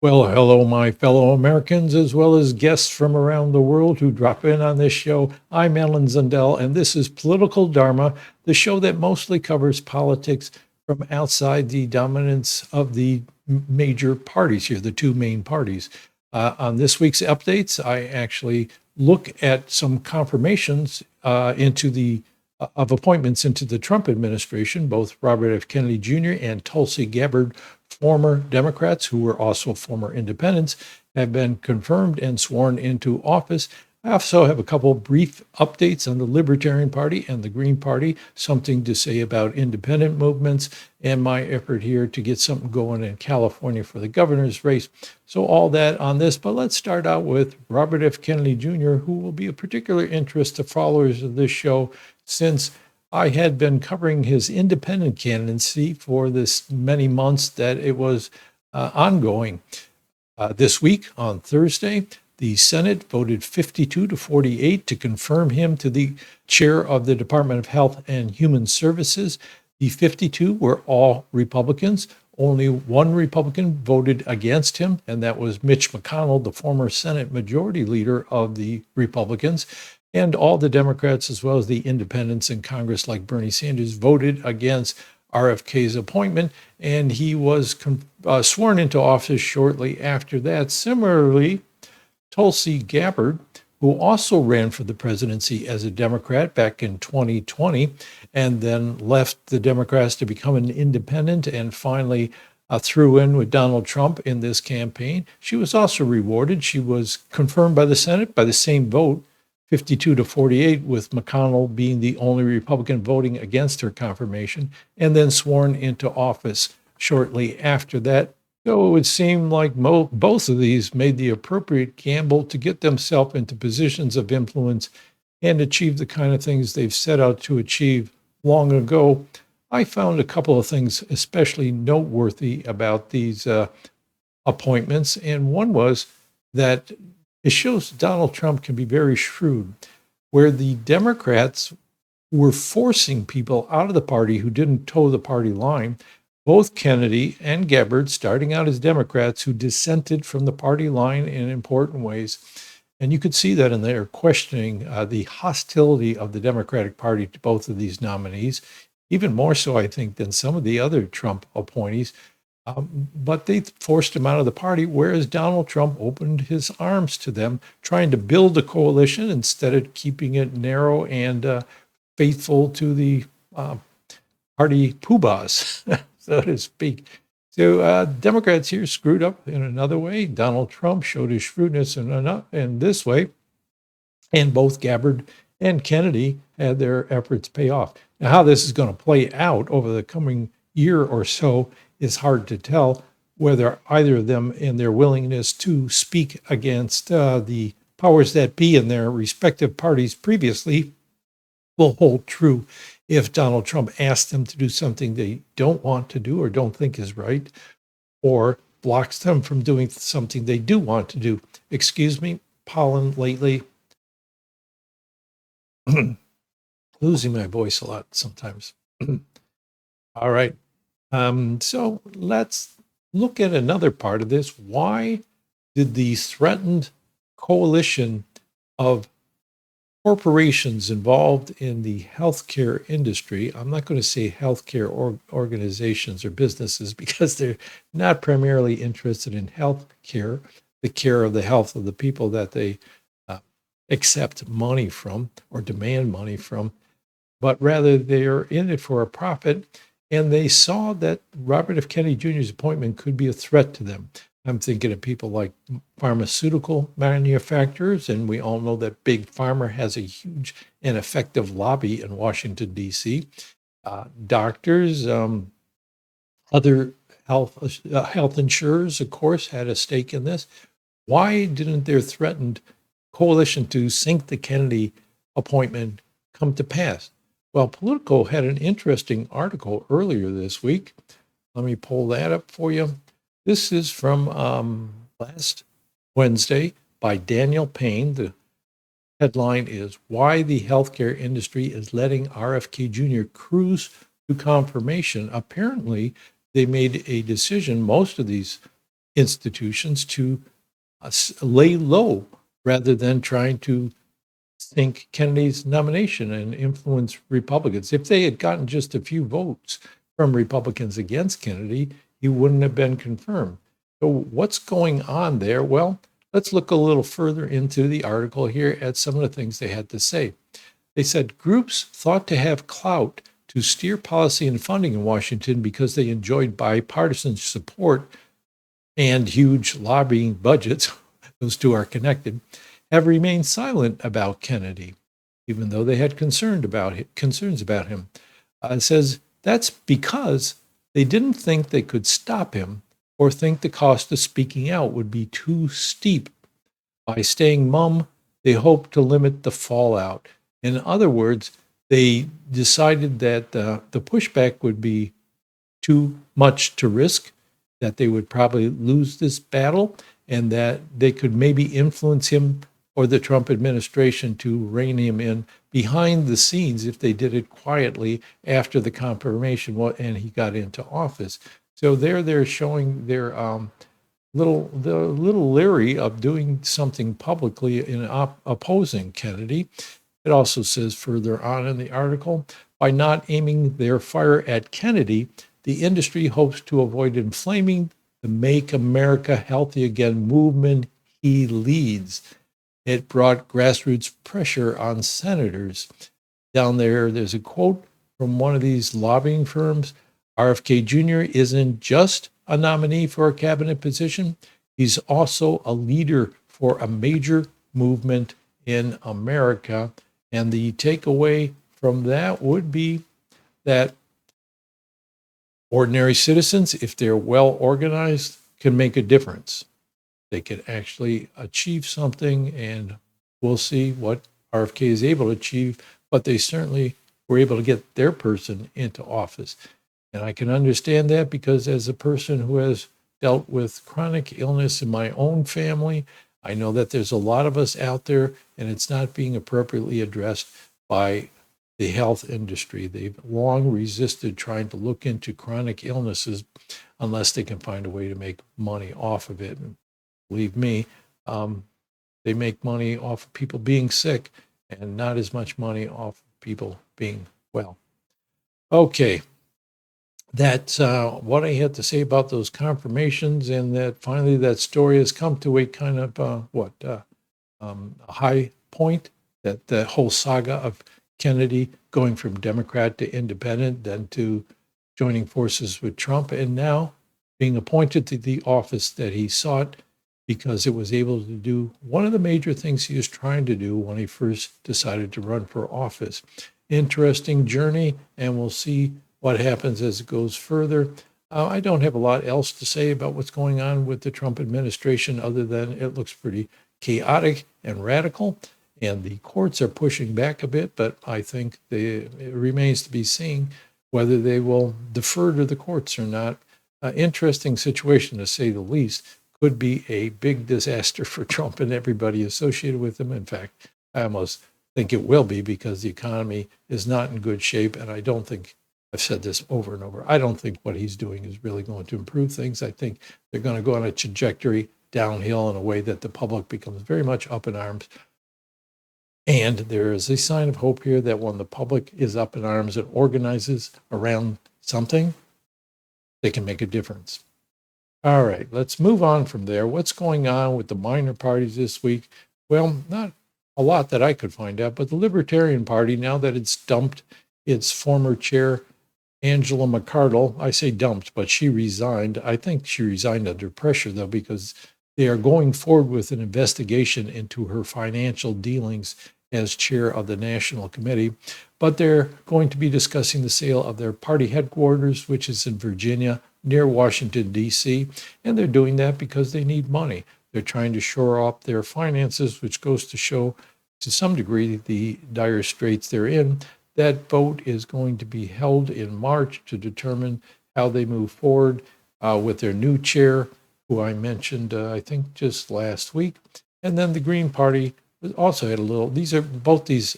Well, hello, my fellow Americans, as well as guests from around the world who drop in on this show. I'm Ellen Zundell, and this is Political Dharma, the show that mostly covers politics from outside the dominance of the major parties here, the two main parties. On this week's updates, I actually look at some confirmations of appointments into the Trump administration. Both Robert F. Kennedy Jr. and Tulsi Gabbard, former Democrats who were also former independents, have been confirmed and sworn into office. I also have a couple brief updates on the Libertarian Party and the Green Party, something to say about independent movements, and my effort here to get something going in California for the governor's race. So all that on this, but let's start out with Robert F. Kennedy Jr., who will be of particular interest to followers of this show, since I had been covering his independent candidacy for this many months that it was ongoing. This week on Thursday, the Senate voted 52 to 48 to confirm him to the chair of the Department of Health and Human Services. The 52 were all Republicans. Only one Republican voted against him, and that was Mitch McConnell, the former Senate Majority Leader of the Republicans. And all the Democrats, as well as the independents in Congress, like Bernie Sanders, voted against RFK's appointment, and he was sworn into office shortly after that. Similarly, Tulsi Gabbard, who also ran for the presidency as a Democrat back in 2020, and then left the Democrats to become an independent and finally threw in with Donald Trump in this campaign. She was also rewarded. She was confirmed by the Senate by the same vote, 52 to 48, with McConnell being the only Republican voting against her confirmation, and then sworn into office shortly after that. So it would seem like both of these made the appropriate gamble to get themselves into positions of influence and achieve the kind of things they've set out to achieve long ago. I found a couple of things especially noteworthy about these appointments, and one was that it shows Donald Trump can be very shrewd, where the Democrats were forcing people out of the party who didn't toe the party line. Both Kennedy and Gabbard, starting out as Democrats, who dissented from the party line in important ways. And you could see that in their questioning the hostility of the Democratic Party to both of these nominees, even more so, I think, than some of the other Trump appointees. But they forced him out of the party, whereas Donald Trump opened his arms to them, trying to build a coalition instead of keeping it narrow and faithful to the party poobahs, so to speak. So Democrats here screwed up in another way. Donald Trump showed his shrewdness in this way, and both Gabbard and Kennedy had their efforts pay off. Now, how this is going to play out over the coming year or so is hard to tell, whether either of them in their willingness to speak against the powers that be in their respective parties previously will hold true if Donald Trump asks them to do something they don't want to do or don't think is right, or blocks them from doing something they do want to do. Excuse me, pollen lately. Losing my voice a lot sometimes. All right. So let's look at another part of this. Why did the threatened coalition of corporations involved in the healthcare industry — I'm not going to say healthcare organizations or businesses because they're not primarily interested in healthcare, the care of the health of the people that they accept money from or demand money from, but rather they are in it for a profit. And they saw that Robert F. Kennedy Jr.'s appointment could be a threat to them. I'm thinking of people like pharmaceutical manufacturers, and we all know that Big Pharma has a huge and effective lobby in Washington, D.C. Doctors, other health insurers, of course, had a stake in this. Why didn't their threatened coalition to sink the Kennedy appointment come to pass? Well, Politico had an interesting article earlier this week. Let me pull that up for you. This is from last Wednesday by Daniel Payne. The headline is "Why the Healthcare Industry is Letting RFK Jr. Cruise to Confirmation." Apparently, they made a decision, most of these institutions to lay low rather than trying to sink Kennedy's nomination and influence Republicans. If they had gotten just a few votes from Republicans against Kennedy, he wouldn't have been confirmed. So what's going on there? Well, let's look a little further into the article here at some of the things they had to say. They said groups thought to have clout to steer policy and funding in Washington because they enjoyed bipartisan support and huge lobbying budgets, those two are connected, have remained silent about Kennedy, even though they had concerns about him. It says that's because they didn't think they could stop him or think the cost of speaking out would be too steep. By staying mum, they hoped to limit the fallout. In other words, they decided that the pushback would be too much to risk, that they would probably lose this battle, and that they could maybe influence him or the Trump administration to rein him in behind the scenes if they did it quietly after the confirmation and he got into office. So they're showing their little leery of doing something publicly in opposing Kennedy. It also says further on in the article, by not aiming their fire at Kennedy, the industry hopes to avoid inflaming the Make America Healthy Again movement he leads. It brought grassroots pressure on senators. Down there's a quote from one of these lobbying firms. RFK Jr. isn't just a nominee for a cabinet position. He's also a leader for a major movement in America. And the takeaway from that would be that ordinary citizens, if they're well organized, can make a difference. They can actually achieve something, and we'll see what RFK is able to achieve, but they certainly were able to get their person into office. And I can understand that because as a person who has dealt with chronic illness in my own family, I know that there's a lot of us out there, and it's not being appropriately addressed by the health industry. They've long resisted trying to look into chronic illnesses unless they can find a way to make money off of it. And believe me, they make money off of people being sick and not as much money off of people being well. Okay, that's what I had to say about those confirmations, and that finally that story has come to a kind of a high point, that the whole saga of Kennedy going from Democrat to independent, then to joining forces with Trump, and now being appointed to the office that he sought because it was able to do one of the major things he was trying to do when he first decided to run for office. Interesting journey, and we'll see what happens as it goes further. I don't have a lot else to say about what's going on with the Trump administration other than it looks pretty chaotic and radical, and the courts are pushing back a bit, but I think it remains to be seen whether they will defer to the courts or not. Interesting situation, to say the least. Could be a big disaster for Trump and everybody associated with him. In fact, I almost think it will be, because the economy is not in good shape, and I don't think, I've said this over and over, I don't think what he's doing is really going to improve things. I think they're going to go on a trajectory downhill in a way that the public becomes very much up in arms. And there is a sign of hope here that when the public is up in arms and organizes around something, they can make a difference. All right, let's move on from there. What's going on with the minor parties this week? Well, not a lot that I could find out, but the Libertarian Party, now that it's dumped its former chair, Angela McArdle, I say dumped, but she resigned. I think she resigned under pressure, though, because they are going forward with an investigation into her financial dealings as chair of the National Committee. But they're going to be discussing the sale of their party headquarters, which is in Virginia, near Washington, D.C., and they're doing that because they need money. They're trying to shore up their finances, which goes to show, to some degree, the dire straits they're in. That vote is going to be held in March to determine how they move forward with their new chair, who I mentioned, I think, just last week. And then the Green Party also had a little, both these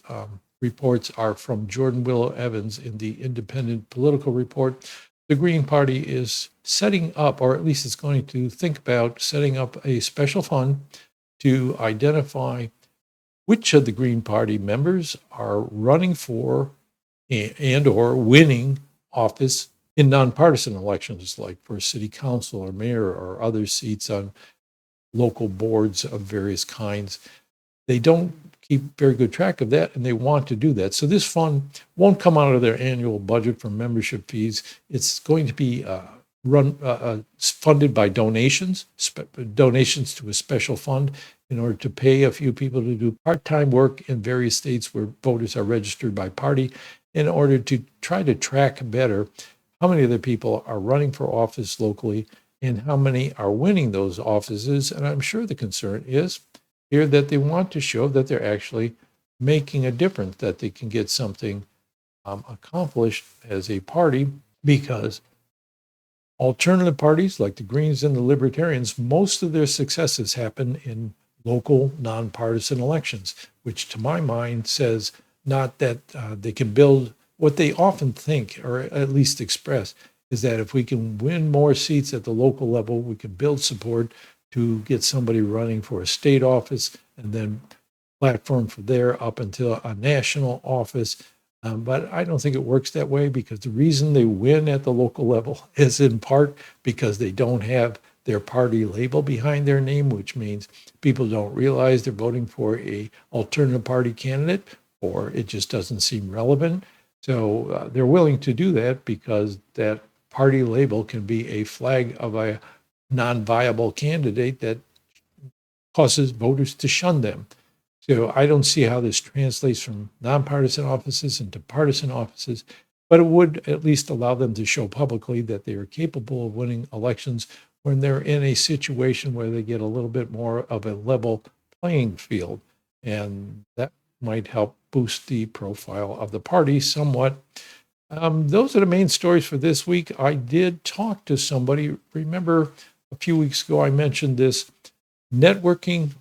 reports are from Jordan Willow Evans in the Independent Political Report. the Green Party is setting up, or at least it's going to think about setting up a special fund to identify which of the Green Party members are running for and or winning office in nonpartisan elections, like for city council or mayor or other seats on local boards of various kinds. They don't keep very good track of that, and they want to do that. So this fund won't come out of their annual budget from membership fees. It's going to be funded by donations to a special fund in order to pay a few people to do part-time work in various states where voters are registered by party, in order to try to track better how many of the people are running for office locally and how many are winning those offices. And I'm sure the concern is here that they want to show that they're actually making a difference, that they can get something accomplished as a party, because alternative parties like the Greens and the Libertarians, most of their successes happen in local nonpartisan elections, which to my mind says not that they can build what they often think, or at least express, is that if we can win more seats at the local level, we can build support to get somebody running for a state office and then platform from there up until a national office. But I don't think it works that way, because the reason they win at the local level is in part because they don't have their party label behind their name, which means people don't realize they're voting for a alternative party candidate, or it just doesn't seem relevant. So they're willing to do that because that party label can be a flag of a non-viable candidate that causes voters to shun them. So I don't see how this translates from nonpartisan offices into partisan offices, but it would at least allow them to show publicly that they are capable of winning elections when they're in a situation where they get a little bit more of a level playing field. And that might help boost the profile of the party somewhat. Those are the main stories for this week. I did talk to somebody. Remember, a few weeks ago, I mentioned this networking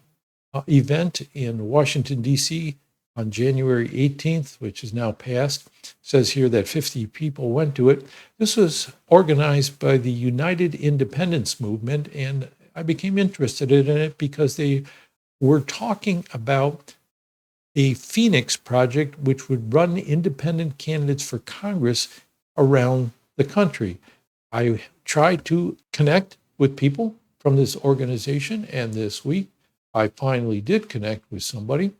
event in Washington, D.C. on January 18th, which is now passed. It says here that 50 people went to it. This was organized by the United Independence Movement, and I became interested in it because they were talking about a Phoenix project which would run independent candidates for Congress around the country. I tried to connect with people from this organization, and this week I finally did connect with somebody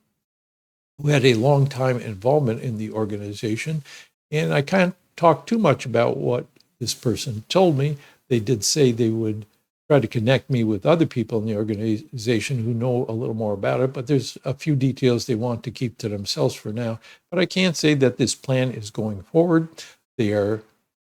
who had a long time involvement in the organization. And I can't talk too much about what this person told me. They did say they would try to connect me with other people in the organization who know a little more about it, but there's a few details they want to keep to themselves for now. But I can say that this plan is going forward. They are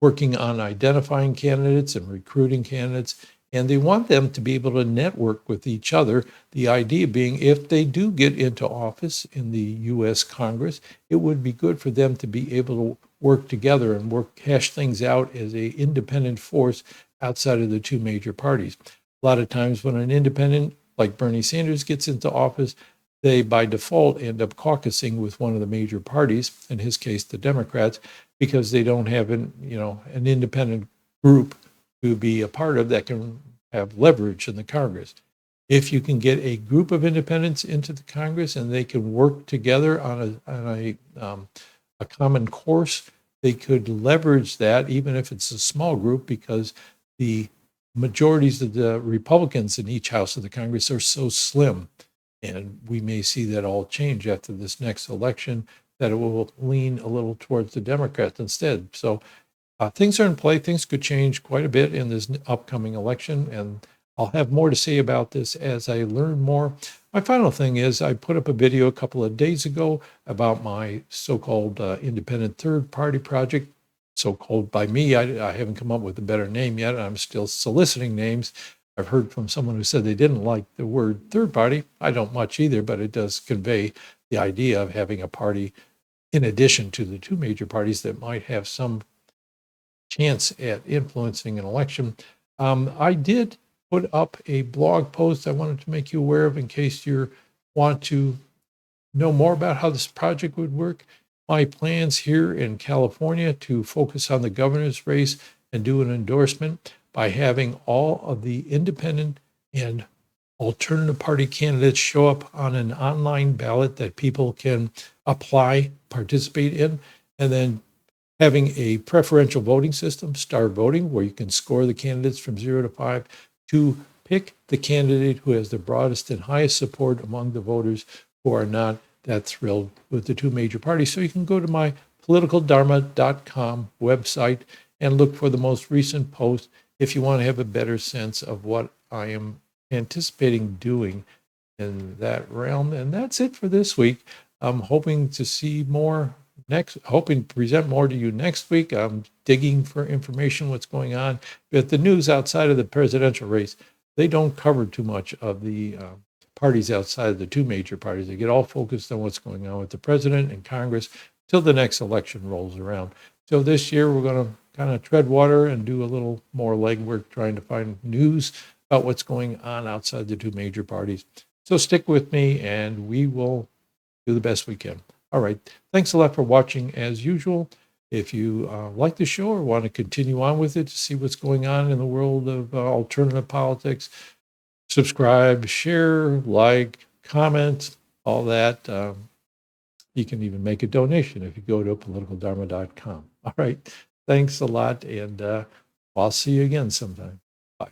working on identifying candidates and recruiting candidates, and they want them to be able to network with each other. The idea being, if they do get into office in the U.S. Congress, it would be good for them to be able to work together and hash things out as an independent force outside of the two major parties. A lot of times when an independent like Bernie Sanders gets into office, they by default end up caucusing with one of the major parties, in his case, the Democrats, because they don't have an independent group to be a part of that can have leverage in the Congress. If you can get a group of independents into the Congress and they can work together on a common course, they could leverage that, even if it's a small group, because the majorities of the Republicans in each house of the Congress are so slim. And we may see that all change after this next election, that it will lean a little towards the Democrats instead. So things are in play. Things could change quite a bit in this upcoming election, and I'll have more to say about this as I learn more. My final thing is, I put up a video a couple of days ago about my so-called independent third party project, so-called by me. I haven't come up with a better name yet. I'm still soliciting names. I've heard from someone who said they didn't like the word third party. I don't much either, but it does convey the idea of having a party in addition to the two major parties that might have some chance at influencing an election. I did put up a blog post I wanted to make you aware of in case you want to know more about how this project would work. My plans here in California to focus on the governor's race and do an endorsement by having all of the independent and alternative party candidates show up on an online ballot that people can apply, participate in, and then having a preferential voting system, star voting, where you can score the candidates from 0 to 5 to pick the candidate who has the broadest and highest support among the voters who are not that thrilled with the two major parties. So you can go to my politicaldharma.com website and look for the most recent post if you want to have a better sense of what I am anticipating doing in that realm. And that's it for this week. I'm hoping to see more hoping to present more to you next week. I'm digging for information, what's going on. But the news outside of the presidential race, they don't cover too much of the parties outside of the two major parties. They get all focused on what's going on with the president and Congress till the next election rolls around. So this year, we're going to kind of tread water and do a little more legwork trying to find news about what's going on outside the two major parties. So stick with me and we will do the best we can. All right. Thanks a lot for watching as usual. If you like the show or want to continue on with it to see what's going on in the world of alternative politics, subscribe, share, like, comment, all that. You can even make a donation if you go to politicaldharma.com. All right. Thanks a lot. And I'll see you again sometime. Bye.